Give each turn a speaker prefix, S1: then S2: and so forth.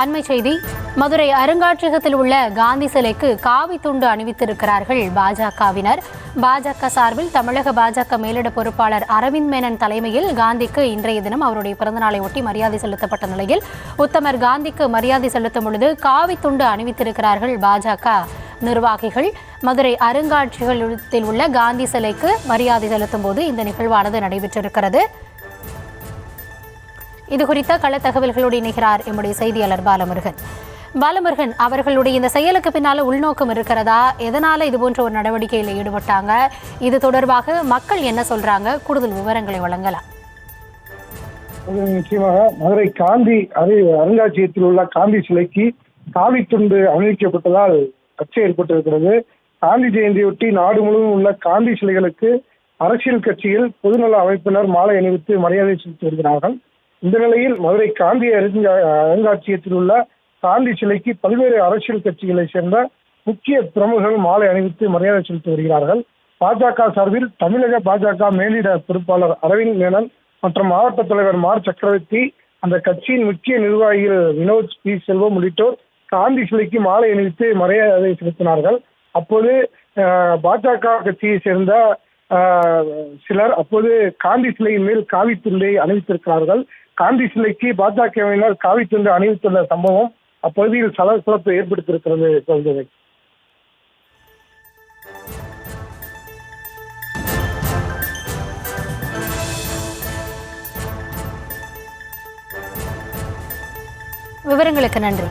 S1: அண்மை செய்தி. மதுரை அருங்காட்சியகத்தில் உள்ள காந்தி சிலைக்கு காவி துண்டு அணிவித்திருக்கிறார்கள் பாஜகவினர். பாஜக சார்பில் தமிழக பாஜக மேலிட பொறுப்பாளர் அரவிந்த் மேனன் தலைமையில் காந்திக்கு இன்றைய தினம் அவருடைய பிறந்தநாளை ஒட்டி மரியாதை செலுத்தப்பட்ட நிலையில் உத்தமர் காந்திக்கு மரியாதை செலுத்தும் பொழுது காவி துண்டு அணிவித்திருக்கிறார்கள் பாஜக நிர்வாகிகள். மதுரை அருங்காட்சியகத்தில் உள்ள காந்தி சிலைக்கு மரியாதை செலுத்தும் போது இந்த நிகழ்வானது நடைபெற்றிருக்கிறது. இது குறித்த கள தகவல்களோடு இணைகிறார் எம்முடைய செய்தியாளர் பாலமுருகன். அவர்களுடைய இந்த செயலுக்கு பின்னால உள்நோக்கம் இருக்கிறதா? எதனால இது போன்ற ஒரு நடவடிக்கையில் ஈடுபட்டாங்க? இது தொடர்பாக மக்கள் என்ன சொல்றாங்க? கூடுதல் விவரங்களை வழங்கலாம்.
S2: நிச்சயமாக மதுரை காந்தி அருங்காட்சியகத்தில் உள்ள காந்தி சிலைக்கு காவி துண்டு அணிவிக்கப்பட்டதால் சர்ச்சை ஏற்பட்டிருக்கிறது. காந்தி ஜெயந்தியொட்டி நாடு முழுவதும் உள்ள காந்தி சிலைகளுக்கு அரசியல் கட்சிகள் பொதுநல அமைப்பினர் மாலை அணிவித்து மரியாதை செலுத்தி வருகிறார்கள். இந்த நிலையில் மதுரை காந்தி அருங்காட்சியகத்தில் உள்ள காந்தி சிலைக்கு பல்வேறு அரசியல் கட்சிகளை சேர்ந்த முக்கிய பிரமுகர்கள் மாலை அணிவித்து மரியாதை செலுத்தி வருகிறார்கள். பாஜக சார்பில் தமிழக பாஜக மேலிட பொறுப்பாளர் அரவிந்த் மேனன் மற்றும் மாவட்ட தலைவர் மார் சக்கரவர்த்தி, அந்த கட்சியின் முக்கிய நிர்வாகிகள் வினோத் பி செல்வம் உள்ளிட்டோர் காந்தி சிலைக்கு மாலை அணிவித்து மரியாதை செலுத்தினார்கள். அப்போது பாஜக கட்சியை சேர்ந்த சிலர் அப்போது காந்தி சிலையின் மேல் காவி துண்டை அணிவித்திருக்கிறார்கள். காந்தி சிலைக்கு பாஜகவினர் காவி துண்டு அணிவித்துள்ள சம்பவம் அப்பகுதியில் சலசலப்பை ஏற்படுத்தியிருக்கிறது. சொல்கிறேன்.
S1: விவரங்களுக்கு நன்றி.